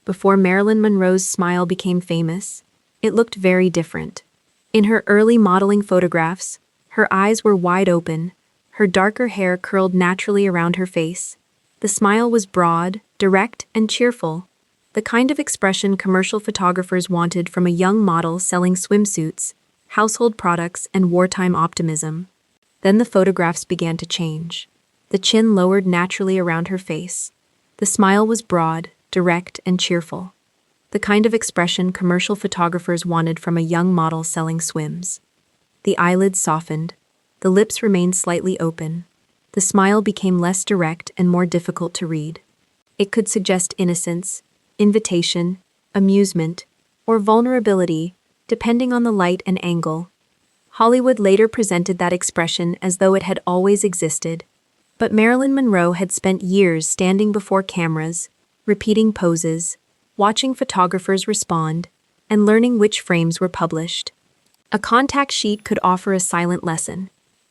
before Marilyn Monroe's smile became famous, it looked very different. In her early modeling photographs, her eyes were wide open, her darker hair curled naturally around her face. The smile was broad, direct, and cheerful, the kind of expression commercial photographers wanted from a young model selling swimsuits, household products, and wartime optimism. Then the photographs began to change. The chin lowered naturally around her face. The smile was broad, direct, and cheerful, the kind of expression commercial photographers wanted from a young model selling swims. The eyelids softened. The lips remained slightly open. The smile became less direct and more difficult to read. It could suggest innocence, invitation, amusement, or vulnerability, depending on the light and angle. Hollywood later presented that expression as though it had always existed. But Marilyn Monroe had spent years standing before cameras, repeating poses, watching photographers respond, and learning which frames were published. A contact sheet could offer a silent lesson.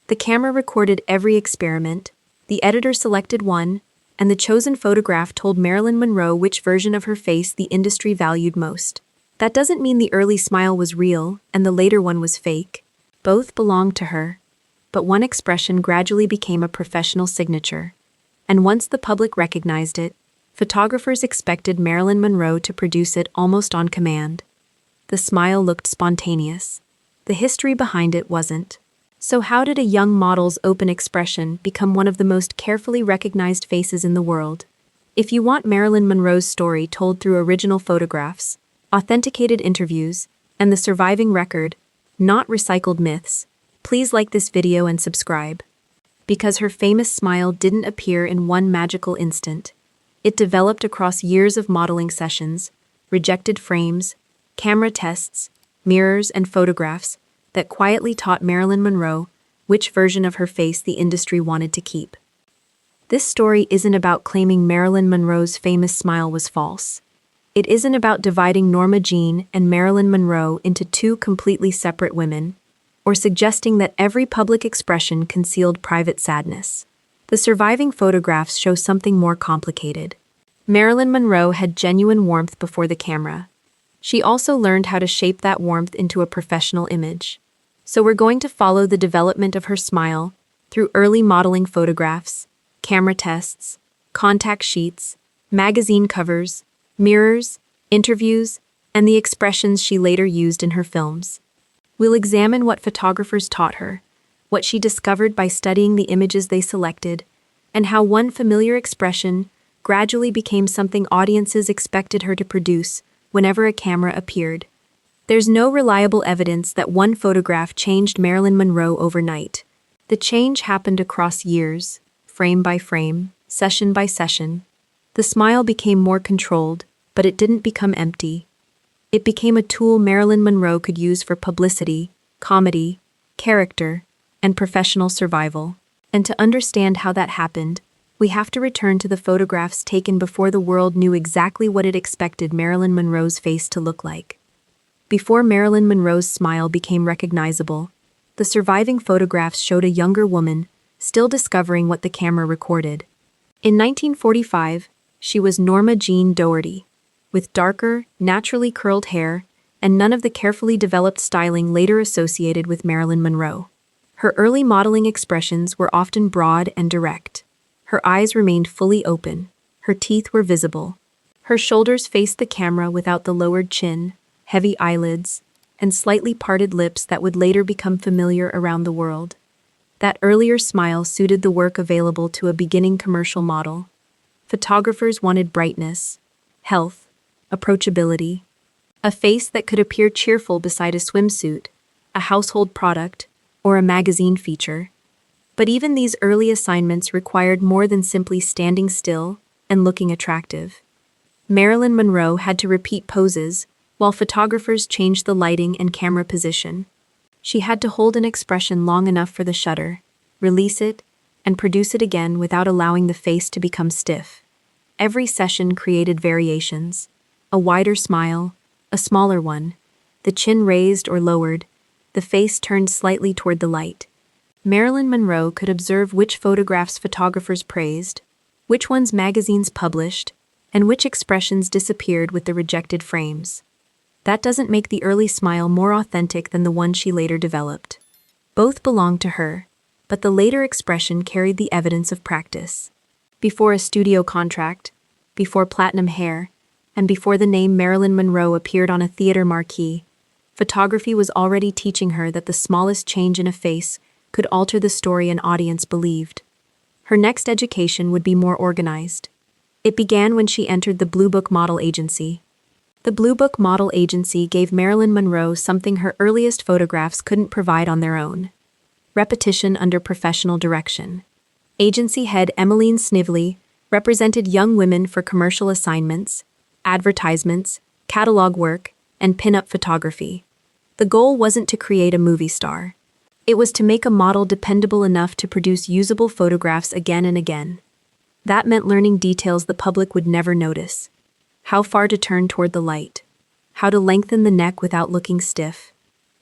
The camera recorded every experiment, the editor selected one, and the chosen photograph told Marilyn Monroe which version of her face the industry valued most. That doesn't mean the early smile was real and the later one was fake. Both belonged to her. But one expression gradually became a professional signature. And once the public recognized it, photographers expected Marilyn Monroe to produce it almost on command. The smile looked spontaneous. The history behind it wasn't. So how did a young model's open expression become one of the most carefully recognized faces in the world? If you want Marilyn Monroe's story told through original photographs, authenticated interviews, and the surviving record, not recycled myths, please like this video and subscribe. Because her famous smile didn't appear in one magical instant. It developed across years of modeling sessions, rejected frames, camera tests, mirrors, and photographs that quietly taught Marilyn Monroe which version of her face the industry wanted to keep. This story isn't about claiming Marilyn Monroe's famous smile was false. It isn't about dividing Norma Jeane and Marilyn Monroe into two completely separate women, or suggesting that every public expression concealed private sadness. The surviving photographs show something more complicated. Marilyn Monroe had genuine warmth before the camera. She also learned how to shape that warmth into a professional image. So we're going to follow the development of her smile through early modeling photographs, camera tests, contact sheets, magazine covers, mirrors, interviews, and the expressions she later used in her films. We'll examine what photographers taught her, what she discovered by studying the images they selected, and how one familiar expression gradually became something audiences expected her to produce whenever a camera appeared. There's no reliable evidence that one photograph changed Marilyn Monroe overnight. The change happened across years, frame by frame, session by session. The smile became more controlled, but it didn't become empty. It became a tool Marilyn Monroe could use for publicity, comedy, character, and professional survival. And to understand how that happened, we have to return to the photographs taken before the world knew exactly what it expected Marilyn Monroe's face to look like. Before Marilyn Monroe's smile became recognizable, the surviving photographs showed a younger woman, still discovering what the camera recorded. In 1945, she was Norma Jeane Doherty, with darker, naturally curled hair and none of the carefully developed styling later associated with Marilyn Monroe. Her early modeling expressions were often broad and direct. Her eyes remained fully open. Her teeth were visible. Her shoulders faced the camera without the lowered chin, heavy eyelids, and slightly parted lips that would later become familiar around the world. That earlier smile suited the work available to a beginning commercial model. Photographers wanted brightness, health, approachability, a face that could appear cheerful beside a swimsuit, a household product, or a magazine feature. But even these early assignments required more than simply standing still and looking attractive. Marilyn Monroe had to repeat poses, while photographers changed the lighting and camera position. She had to hold an expression long enough for the shutter, release it, and produce it again without allowing the face to become stiff. Every session created variations: a wider smile, a smaller one, the chin raised or lowered, the face turned slightly toward the light. Marilyn Monroe could observe which photographs photographers praised, which ones magazines published, and which expressions disappeared with the rejected frames. That doesn't make the early smile more authentic than the one she later developed. Both belonged to her, but the later expression carried the evidence of practice. Before a studio contract, before platinum hair, and before the name Marilyn Monroe appeared on a theater marquee, photography was already teaching her that the smallest change in a face could alter the story an audience believed. Her next education would be more organized. It began when she entered the Blue Book Model Agency. The Blue Book Model Agency gave Marilyn Monroe something her earliest photographs couldn't provide on their own: repetition under professional direction. Agency head Emmeline Snively represented young women for commercial assignments, advertisements, catalog work, and pin-up photography. The goal wasn't to create a movie star. It was to make a model dependable enough to produce usable photographs again and again. That meant learning details the public would never notice: how far to turn toward the light, how to lengthen the neck without looking stiff,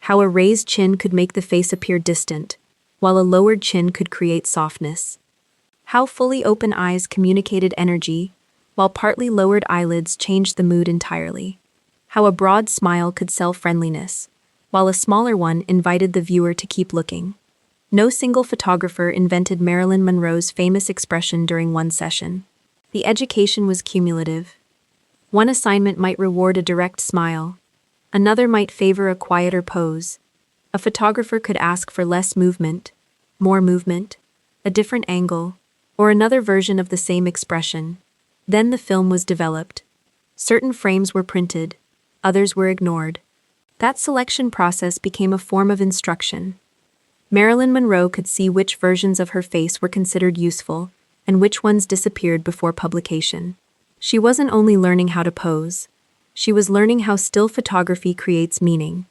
how a raised chin could make the face appear distant, while a lowered chin could create softness, how fully open eyes communicated energy, while partly lowered eyelids changed the mood entirely, how a broad smile could sell friendliness, while a smaller one invited the viewer to keep looking. No single photographer invented Marilyn Monroe's famous expression during one session. The education was cumulative. One assignment might reward a direct smile. Another might favor a quieter pose. A photographer could ask for less movement, more movement, a different angle, or another version of the same expression. Then the film was developed. Certain frames were printed, others were ignored. That selection process became a form of instruction. Marilyn Monroe could see which versions of her face were considered useful and which ones disappeared before publication. She wasn't only learning how to pose, she was learning how still photography creates meaning.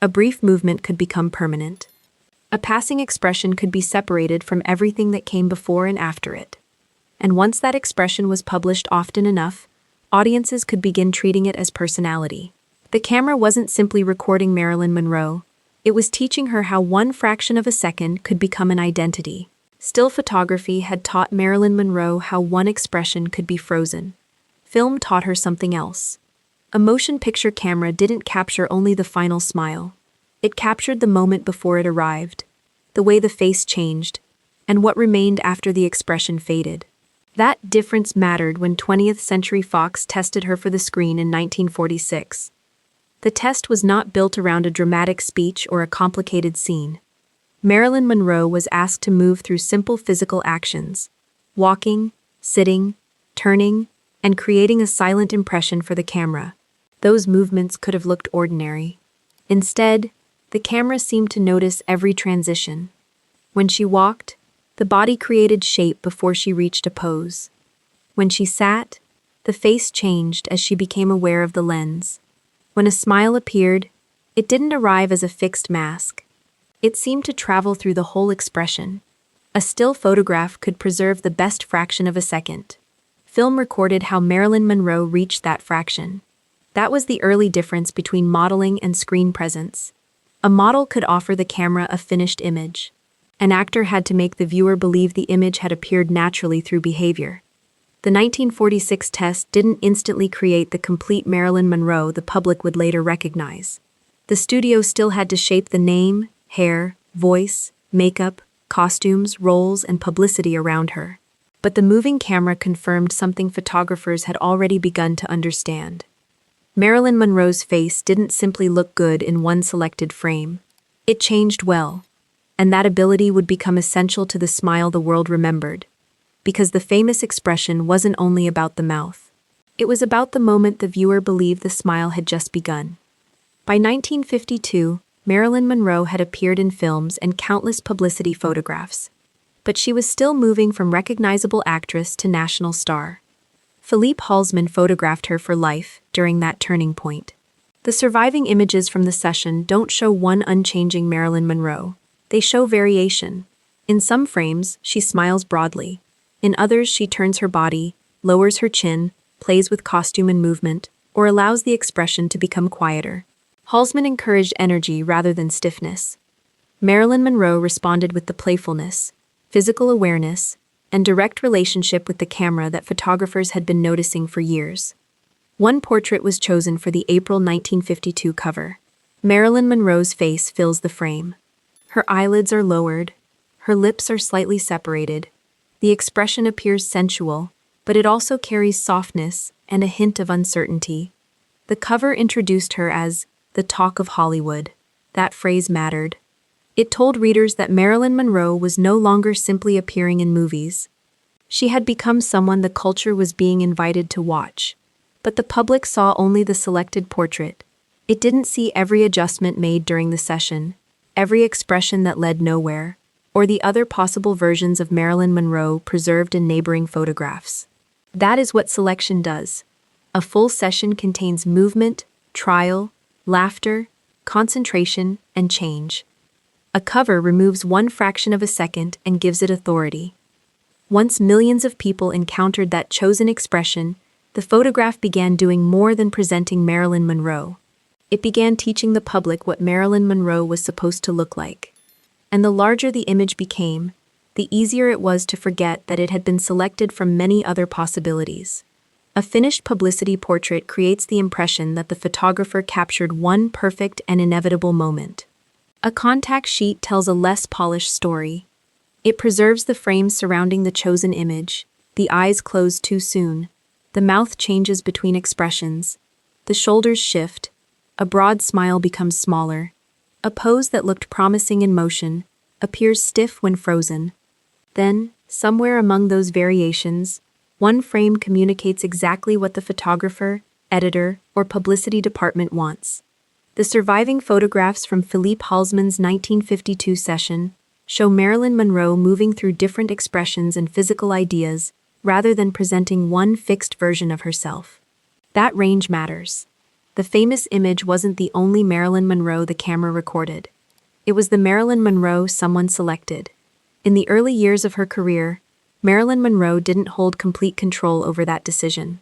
A brief movement could become permanent. A passing expression could be separated from everything that came before and after it. And once that expression was published often enough, audiences could begin treating it as personality. The camera wasn't simply recording Marilyn Monroe, it was teaching her how one fraction of a second could become an identity. Still photography had taught Marilyn Monroe how one expression could be frozen. Film taught her something else. A motion picture camera didn't capture only the final smile. It captured the moment before it arrived, the way the face changed, and what remained after the expression faded. That difference mattered when 20th Century Fox tested her for the screen in 1946. The test was not built around a dramatic speech or a complicated scene. Marilyn Monroe was asked to move through simple physical actions: walking, sitting, turning, and creating a silent impression for the camera. Those movements could have looked ordinary. Instead, the camera seemed to notice every transition. When she walked, the body created shape before she reached a pose. When she sat, the face changed as she became aware of the lens. When a smile appeared, it didn't arrive as a fixed mask. It seemed to travel through the whole expression. A still photograph could preserve the best fraction of a second. Film recorded how Marilyn Monroe reached that fraction. That was the early difference between modeling and screen presence. A model could offer the camera a finished image. An actor had to make the viewer believe the image had appeared naturally through behavior. The 1946 test didn't instantly create the complete Marilyn Monroe the public would later recognize. The studio still had to shape the name, hair, voice, makeup, costumes, roles, and publicity around her. But the moving camera confirmed something photographers had already begun to understand. Marilyn Monroe's face didn't simply look good in one selected frame. It changed well, and that ability would become essential to the smile the world remembered. Because the famous expression wasn't only about the mouth. It was about the moment the viewer believed the smile had just begun. By 1952, Marilyn Monroe had appeared in films and countless publicity photographs. But she was still moving from recognizable actress to national star. Philippe Halsman photographed her for life during that turning point. The surviving images from the session don't show one unchanging Marilyn Monroe. They show variation. In some frames, she smiles broadly. In others, she turns her body, lowers her chin, plays with costume and movement, or allows the expression to become quieter. Halsman encouraged energy rather than stiffness. Marilyn Monroe responded with the playfulness, physical awareness, and direct relationship with the camera that photographers had been noticing for years. One portrait was chosen for the April 1952 cover. Marilyn Monroe's face fills the frame. Her eyelids are lowered, her lips are slightly separated. The expression appears sensual, but it also carries softness and a hint of uncertainty. The cover introduced her as the talk of Hollywood. That phrase mattered. It told readers that Marilyn Monroe was no longer simply appearing in movies. She had become someone the culture was being invited to watch. But the public saw only the selected portrait. It didn't see every adjustment made during the session, every expression that led nowhere, or the other possible versions of Marilyn Monroe preserved in neighboring photographs. That is what selection does. A full session contains movement, trial, laughter, concentration, and change. A cover removes one fraction of a second and gives it authority. Once millions of people encountered that chosen expression, the photograph began doing more than presenting Marilyn Monroe. It began teaching the public what Marilyn Monroe was supposed to look like. And the larger the image became, the easier it was to forget that it had been selected from many other possibilities. A finished publicity portrait creates the impression that the photographer captured one perfect and inevitable moment. A contact sheet tells a less polished story. It preserves the frames surrounding the chosen image. The eyes close too soon. The mouth changes between expressions. The shoulders shift. A broad smile becomes smaller. A pose that looked promising in motion appears stiff when frozen. Then, somewhere among those variations, one frame communicates exactly what the photographer, editor, or publicity department wants. The surviving photographs from Philippe Halsman's 1952 session show Marilyn Monroe moving through different expressions and physical ideas rather than presenting one fixed version of herself. That range matters. The famous image wasn't the only Marilyn Monroe the camera recorded. It was the Marilyn Monroe someone selected. In the early years of her career, Marilyn Monroe didn't hold complete control over that decision.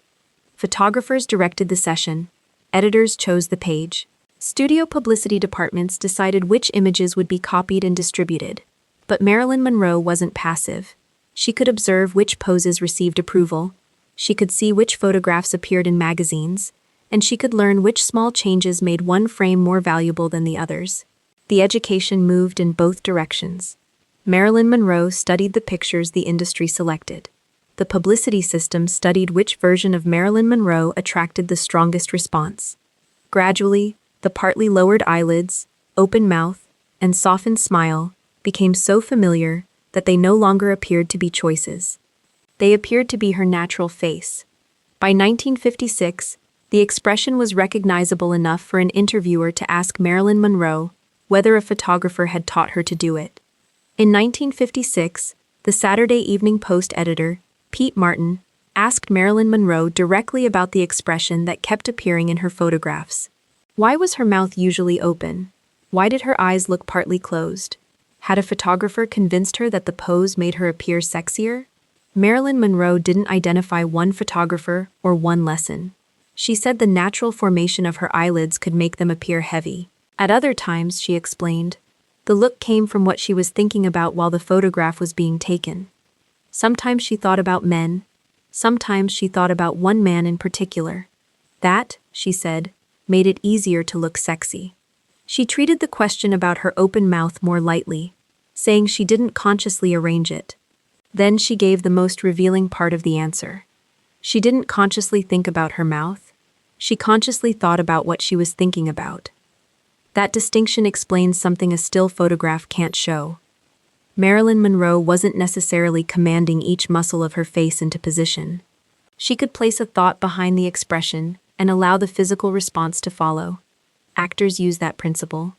Photographers directed the session, editors chose the page. Studio publicity departments decided which images would be copied and distributed. But Marilyn Monroe wasn't passive. She could observe which poses received approval, she could see which photographs appeared in magazines, and she could learn which small changes made one frame more valuable than the others. The education moved in both directions. Marilyn Monroe studied the pictures the industry selected. The publicity system studied which version of Marilyn Monroe attracted the strongest response. Gradually, the partly lowered eyelids, open mouth, and softened smile became so familiar that they no longer appeared to be choices. They appeared to be her natural face. By 1956, the expression was recognizable enough for an interviewer to ask Marilyn Monroe whether a photographer had taught her to do it. In 1956, the Saturday Evening Post editor, Pete Martin, asked Marilyn Monroe directly about the expression that kept appearing in her photographs. Why was her mouth usually open? Why did her eyes look partly closed? Had a photographer convinced her that the pose made her appear sexier? Marilyn Monroe didn't identify one photographer or one lesson. She said the natural formation of her eyelids could make them appear heavy. At other times, she explained, the look came from what she was thinking about while the photograph was being taken. Sometimes she thought about men. Sometimes she thought about one man in particular. That, she said, made it easier to look sexy. She treated the question about her open mouth more lightly, saying she didn't consciously arrange it. Then she gave the most revealing part of the answer. She didn't consciously think about her mouth. She consciously thought about what she was thinking about. That distinction explains something a still photograph can't show. Marilyn Monroe wasn't necessarily commanding each muscle of her face into position. She could place a thought behind the expression and allow the physical response to follow. Actors use that principle.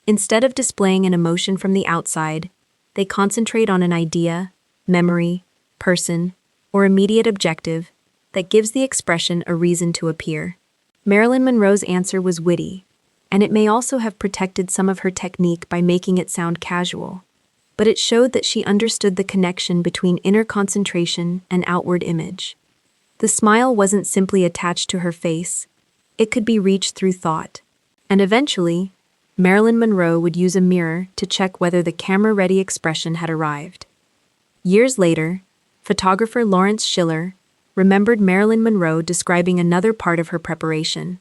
Instead of displaying an emotion from the outside, they concentrate on an idea, memory, person, or immediate objective that gives the expression a reason to appear. Marilyn Monroe's answer was witty, and it may also have protected some of her technique by making it sound casual. But it showed that she understood the connection between inner concentration and outward image. The smile wasn't simply attached to her face, it could be reached through thought. And eventually, Marilyn Monroe would use a mirror to check whether the camera-ready expression had arrived. Years later, Photographer Lawrence Schiller remembered Marilyn Monroe describing another part of her preparation.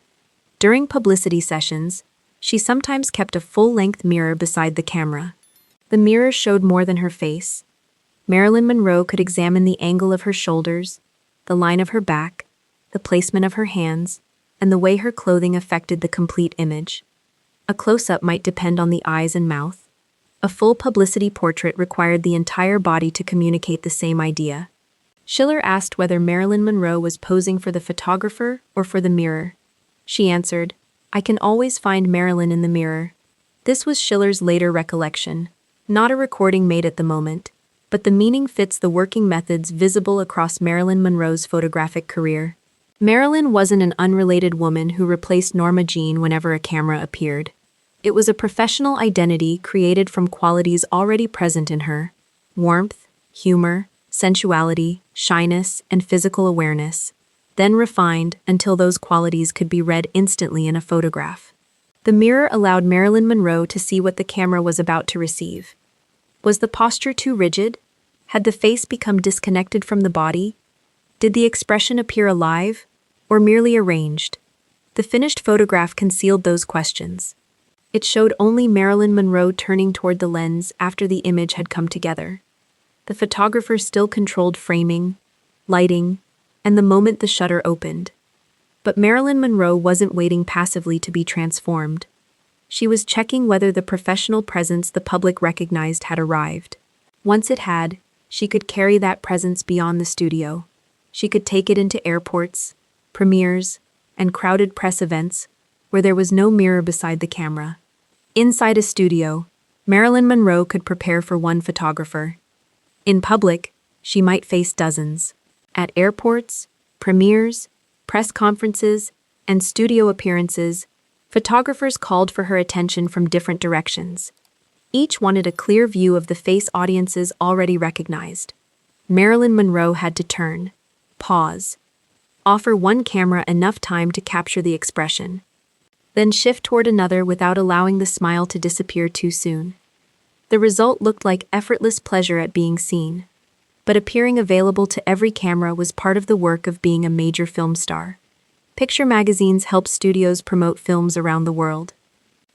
During publicity sessions, she sometimes kept a full-length mirror beside the camera. The mirror showed more than her face. Marilyn Monroe could examine the angle of her shoulders, the line of her back, the placement of her hands, and the way her clothing affected the complete image. A close-up might depend on the eyes and mouth. A full publicity portrait required the entire body to communicate the same idea. Schiller asked whether Marilyn Monroe was posing for the photographer or for the mirror. She answered, "I can always find Marilyn in the mirror." This was Schiller's later recollection, not a recording made at the moment, but the meaning fits the working methods visible across Marilyn Monroe's photographic career. Marilyn wasn't an unrelated woman who replaced Norma Jeane whenever a camera appeared. It was a professional identity created from qualities already present in her: warmth, humor, sensuality, shyness, and physical awareness, then refined until those qualities could be read instantly in a photograph. The mirror allowed Marilyn Monroe to see what the camera was about to receive. Was the posture too rigid? Had the face become disconnected from the body? Did the expression appear alive, or merely arranged? The finished photograph concealed those questions. It showed only Marilyn Monroe turning toward the lens after the image had come together. The photographer still controlled framing, lighting, and the moment the shutter opened. But Marilyn Monroe wasn't waiting passively to be transformed. She was checking whether the professional presence the public recognized had arrived. Once it had, she could carry that presence beyond the studio. She could take it into airports, premieres, and crowded press events where there was no mirror beside the camera. Inside a studio, Marilyn Monroe could prepare for one photographer. In public, she might face dozens. At airports, premieres, press conferences, and studio appearances, photographers called for her attention from different directions. Each wanted a clear view of the face audiences already recognized. Marilyn Monroe had to turn, pause, offer one camera enough time to capture the expression, then shift toward another without allowing the smile to disappear too soon. The result looked like effortless pleasure at being seen, but appearing available to every camera was part of the work of being a major film star. Picture magazines help studios promote films around the world.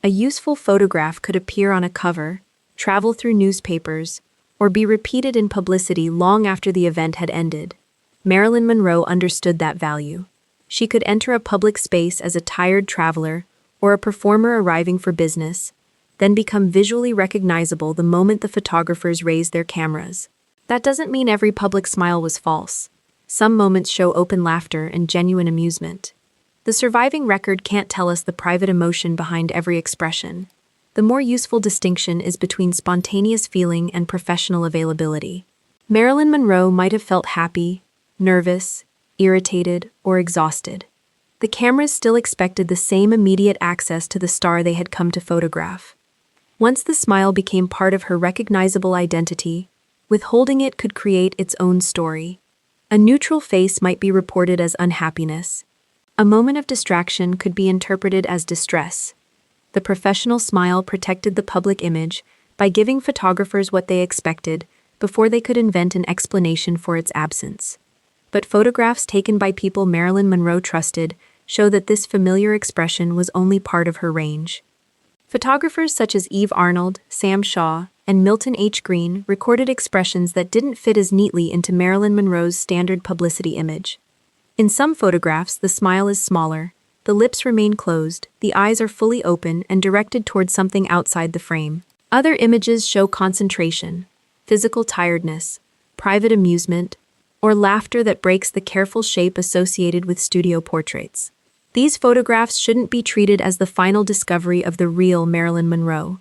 A useful photograph could appear on a cover, travel through newspapers, or be repeated in publicity long after the event had ended. Marilyn Monroe understood that value. She could enter a public space as a tired traveler or a performer arriving for business, then become visually recognizable the moment the photographers raised their cameras. That doesn't mean every public smile was false. Some moments show open laughter and genuine amusement. The surviving record can't tell us the private emotion behind every expression. The more useful distinction is between spontaneous feeling and professional availability. Marilyn Monroe might have felt happy, nervous, irritated, or exhausted. The cameras still expected the same immediate access to the star they had come to photograph. Once the smile became part of her recognizable identity, withholding it could create its own story. A neutral face might be reported as unhappiness. A moment of distraction could be interpreted as distress. The professional smile protected the public image by giving photographers what they expected before they could invent an explanation for its absence. But photographs taken by people Marilyn Monroe trusted show that this familiar expression was only part of her range. Photographers such as Eve Arnold, Sam Shaw, and Milton H. Green recorded expressions that didn't fit as neatly into Marilyn Monroe's standard publicity image. In some photographs, the smile is smaller, the lips remain closed, the eyes are fully open and directed towards something outside the frame. Other images show concentration, physical tiredness, private amusement, or laughter that breaks the careful shape associated with studio portraits. These photographs shouldn't be treated as the final discovery of the real Marilyn Monroe.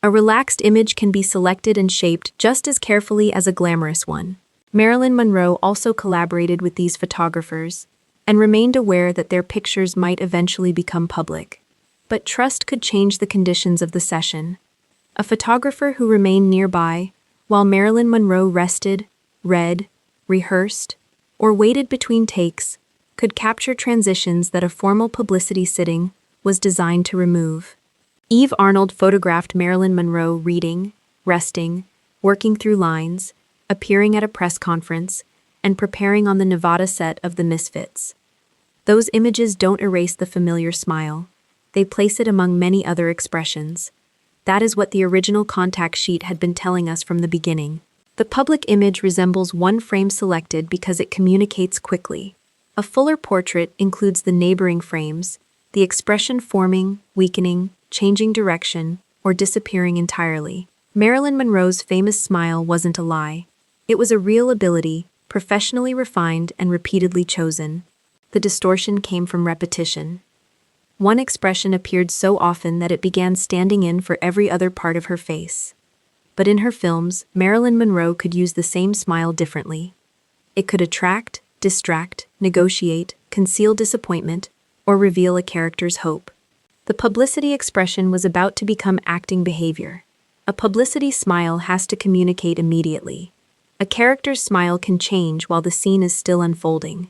A relaxed image can be selected and shaped just as carefully as a glamorous one. Marilyn Monroe also collaborated with these photographers and remained aware that their pictures might eventually become public. But trust could change the conditions of the session. A photographer who remained nearby while Marilyn Monroe rested, read, rehearsed, or waited between takes could capture transitions that a formal publicity sitting was designed to remove. Eve Arnold photographed Marilyn Monroe reading, resting, working through lines, appearing at a press conference, and preparing on the Nevada set of The Misfits. Those images don't erase the familiar smile. They place it among many other expressions. That is what the original contact sheet had been telling us from the beginning. The public image resembles one frame selected because it communicates quickly. A fuller portrait includes the neighboring frames, the expression forming, weakening, changing direction, or disappearing entirely. Marilyn Monroe's famous smile wasn't a lie. It was a real ability, professionally refined and repeatedly chosen. The distortion came from repetition. One expression appeared so often that it began standing in for every other part of her face. But in her films, Marilyn Monroe could use the same smile differently. It could attract, distract, negotiate, conceal disappointment, or reveal a character's hope. The publicity expression was about to become acting behavior. A publicity smile has to communicate immediately. A character's smile can change while the scene is still unfolding.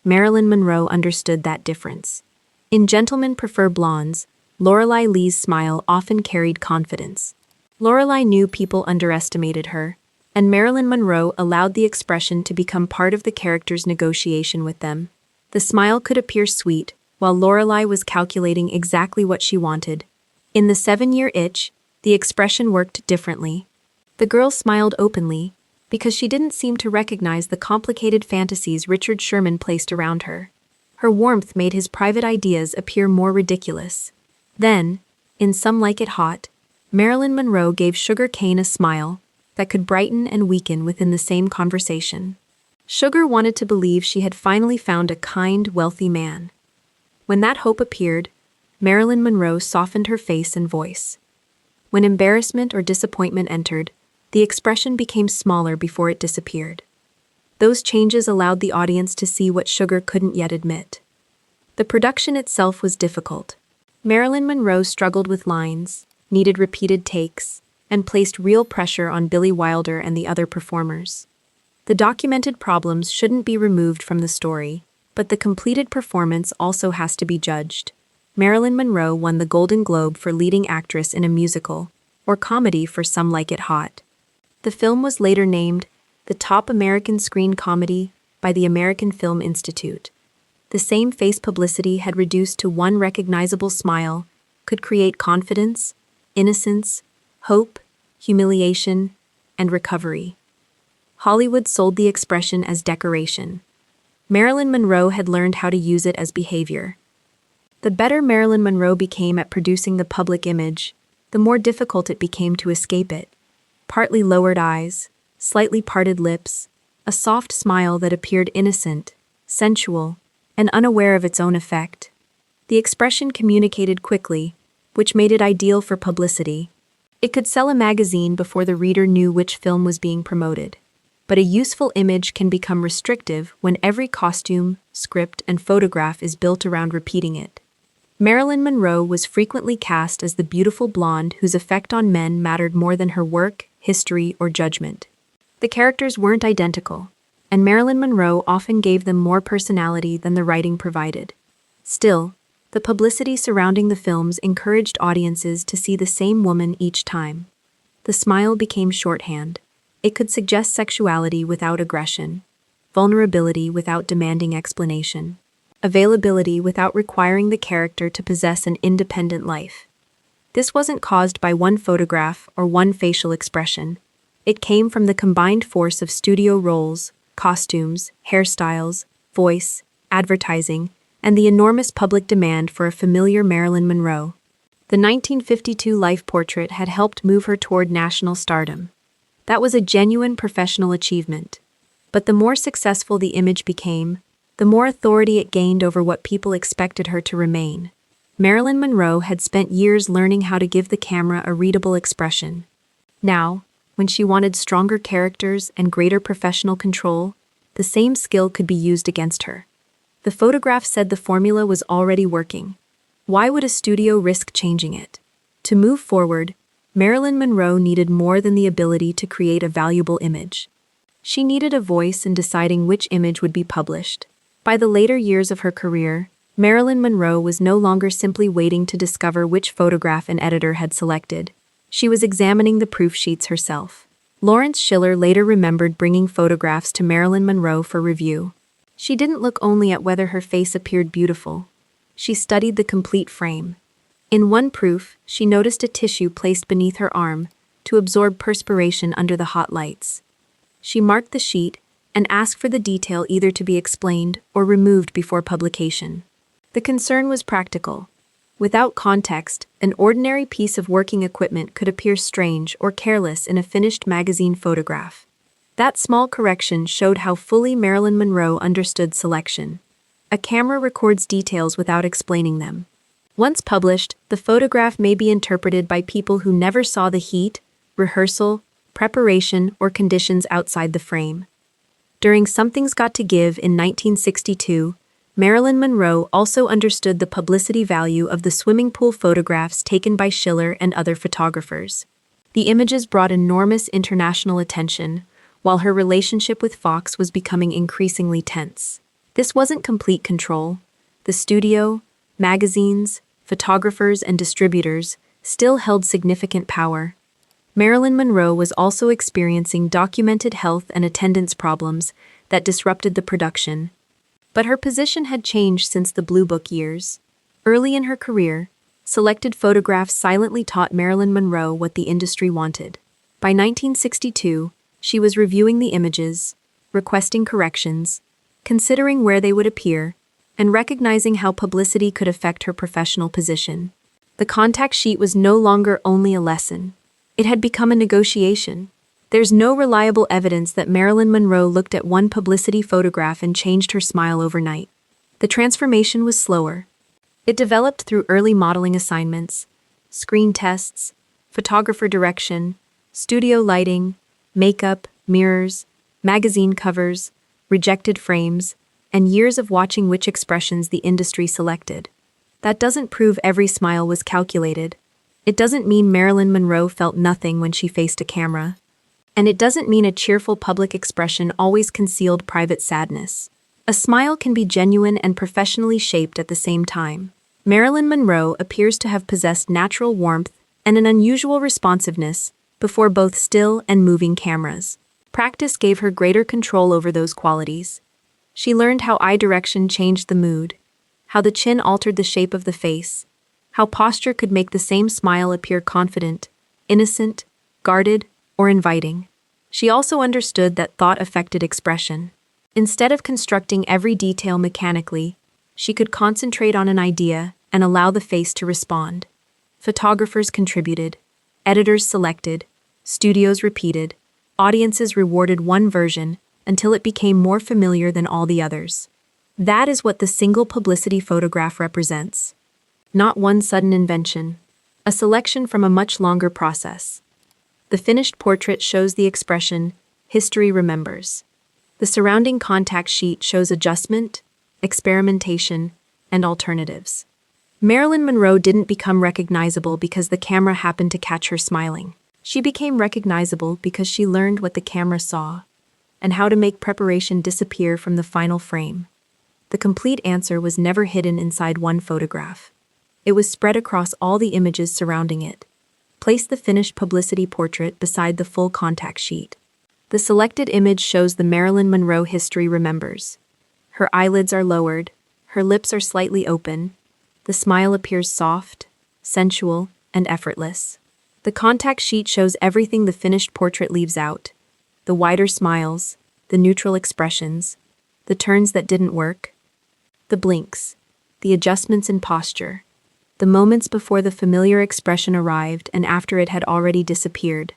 Marilyn Monroe understood that difference. In Gentlemen Prefer Blondes, Lorelei Lee's smile often carried confidence. Lorelei knew people underestimated her, and Marilyn Monroe allowed the expression to become part of the character's negotiation with them. The smile could appear sweet, while Lorelei was calculating exactly what she wanted. In The 7-Year Itch, the expression worked differently. The girl smiled openly, because she didn't seem to recognize the complicated fantasies Richard Sherman placed around her. Her warmth made his private ideas appear more ridiculous. Then, in Some Like It Hot, Marilyn Monroe gave Sugar Cane a smile that could brighten and weaken within the same conversation. Sugar wanted to believe she had finally found a kind, wealthy man. When that hope appeared, Marilyn Monroe softened her face and voice. When embarrassment or disappointment entered, the expression became smaller before it disappeared. Those changes allowed the audience to see what Sugar couldn't yet admit. The production itself was difficult. Marilyn Monroe struggled with lines, needed repeated takes, and placed real pressure on Billy Wilder and the other performers. The documented problems shouldn't be removed from the story, but the completed performance also has to be judged. Marilyn Monroe won the Golden Globe for leading actress in a musical, or comedy for Some Like It Hot. The film was later named the top American screen comedy by the American Film Institute. The same face publicity had reduced to one recognizable smile, could create confidence, innocence, hope, humiliation, and recovery. Hollywood sold the expression as decoration. Marilyn Monroe had learned how to use it as behavior. The better Marilyn Monroe became at producing the public image, the more difficult it became to escape it. Partly lowered eyes, slightly parted lips, a soft smile that appeared innocent, sensual, and unaware of its own effect. The expression communicated quickly, which made it ideal for publicity. It could sell a magazine before the reader knew which film was being promoted. But a useful image can become restrictive when every costume, script, and photograph is built around repeating it. Marilyn Monroe was frequently cast as the beautiful blonde whose effect on men mattered more than her work, history, or judgment. The characters weren't identical, and Marilyn Monroe often gave them more personality than the writing provided. Still, the publicity surrounding the films encouraged audiences to see the same woman each time. The smile became shorthand. It could suggest sexuality without aggression, vulnerability without demanding explanation, availability without requiring the character to possess an independent life. This wasn't caused by one photograph or one facial expression. It came from the combined force of studio roles, costumes, hairstyles, voice, advertising, and the enormous public demand for a familiar Marilyn Monroe. The 1952 life portrait had helped move her toward national stardom. That was a genuine professional achievement. But the more successful the image became, the more authority it gained over what people expected her to remain. Marilyn Monroe had spent years learning how to give the camera a readable expression. Now, when she wanted stronger characters and greater professional control, the same skill could be used against her. The photograph said the formula was already working. Why would a studio risk changing it? To move forward, Marilyn Monroe needed more than the ability to create a valuable image. She needed a voice in deciding which image would be published. By the later years of her career, Marilyn Monroe was no longer simply waiting to discover which photograph an editor had selected. She was examining the proof sheets herself. Lawrence Schiller later remembered bringing photographs to Marilyn Monroe for review. She didn't look only at whether her face appeared beautiful. She studied the complete frame. In one proof, she noticed a tissue placed beneath her arm to absorb perspiration under the hot lights. She marked the sheet and asked for the detail either to be explained or removed before publication. The concern was practical. Without context, an ordinary piece of working equipment could appear strange or careless in a finished magazine photograph. That small correction showed how fully Marilyn Monroe understood selection. A camera records details without explaining them. Once published, the photograph may be interpreted by people who never saw the heat, rehearsal, preparation, or conditions outside the frame. During Something's Got to Give in 1962, Marilyn Monroe also understood the publicity value of the swimming pool photographs taken by Schiller and other photographers. The images brought enormous international attention, while her relationship with Fox was becoming increasingly tense. This wasn't complete control. The studio, magazines, photographers, and distributors still held significant power. Marilyn Monroe was also experiencing documented health and attendance problems that disrupted the production. But her position had changed since the Blue Book years. Early in her career, selected photographs silently taught Marilyn Monroe what the industry wanted. By 1962, she was reviewing the images, requesting corrections, considering where they would appear, and recognizing how publicity could affect her professional position. The contact sheet was no longer only a lesson. It had become a negotiation. There's no reliable evidence that Marilyn Monroe looked at one publicity photograph and changed her smile overnight. The transformation was slower. It developed through early modeling assignments, screen tests, photographer direction, studio lighting, makeup, mirrors, magazine covers, rejected frames, and years of watching which expressions the industry selected. That doesn't prove every smile was calculated. It doesn't mean Marilyn Monroe felt nothing when she faced a camera. And it doesn't mean a cheerful public expression always concealed private sadness. A smile can be genuine and professionally shaped at the same time. Marilyn Monroe appears to have possessed natural warmth and an unusual responsiveness before both still and moving cameras. Practice gave her greater control over those qualities. She learned how eye direction changed the mood, how the chin altered the shape of the face, how posture could make the same smile appear confident, innocent, guarded, or inviting. She also understood that thought affected expression. Instead of constructing every detail mechanically, she could concentrate on an idea and allow the face to respond. Photographers contributed, editors selected, studios repeated, audiences rewarded one version until it became more familiar than all the others. That is what the single publicity photograph represents. Not one sudden invention, a selection from a much longer process. The finished portrait shows the expression, "History remembers." The surrounding contact sheet shows adjustment, experimentation, and alternatives. Marilyn Monroe didn't become recognizable because the camera happened to catch her smiling. She became recognizable because she learned what the camera saw and how to make preparation disappear from the final frame. The complete answer was never hidden inside one photograph. It was spread across all the images surrounding it. Place the finished publicity portrait beside the full contact sheet. The selected image shows the Marilyn Monroe history remembers. Her eyelids are lowered, her lips are slightly open, the smile appears soft, sensual, and effortless. The contact sheet shows everything the finished portrait leaves out: the wider smiles, the neutral expressions, the turns that didn't work, the blinks, the adjustments in posture, the moments before the familiar expression arrived and after it had already disappeared.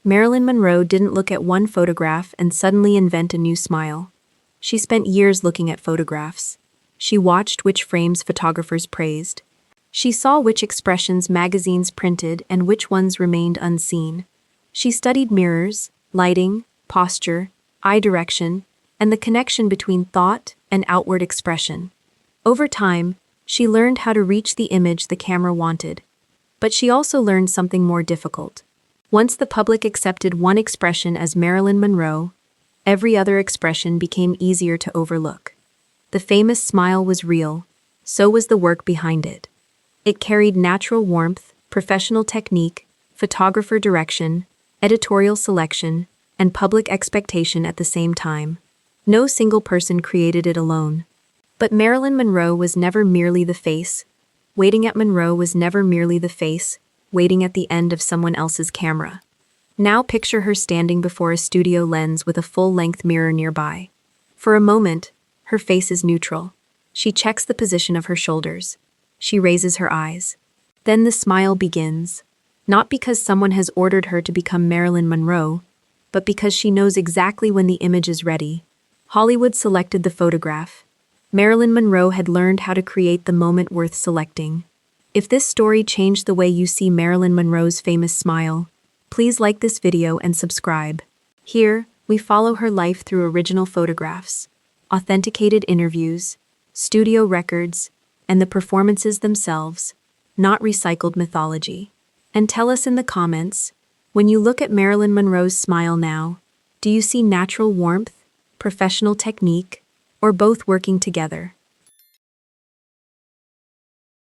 Marilyn Monroe didn't look at one photograph and suddenly invent a new smile. She spent years looking at photographs. She watched which frames photographers praised. She saw which expressions magazines printed and which ones remained unseen. She studied mirrors, lighting, posture, eye direction, and the connection between thought and outward expression. Over time, she learned how to reach the image the camera wanted. But she also learned something more difficult. Once the public accepted one expression as Marilyn Monroe, every other expression became easier to overlook. The famous smile was real, so was the work behind it. It carried natural warmth, professional technique, photographer direction, editorial selection, and public expectation at the same time. No single person created it alone. But Marilyn Monroe was never merely the face. Waiting at Monroe was never merely the face, waiting at the end of someone else's camera. Now picture her standing before a studio lens with a full-length mirror nearby. For a moment, her face is neutral. She checks the position of her shoulders. She raises her eyes. Then the smile begins. Not because someone has ordered her to become Marilyn Monroe, but because she knows exactly when the image is ready. Hollywood selected the photograph. Marilyn Monroe had learned how to create the moment worth selecting. If this story changed the way you see Marilyn Monroe's famous smile, please like this video and subscribe. Here, we follow her life through original photographs, authenticated interviews, studio records, and the performances themselves, not recycled mythology. And tell us in the comments, when you look at Marilyn Monroe's smile now, do you see natural warmth, professional technique, or both working together?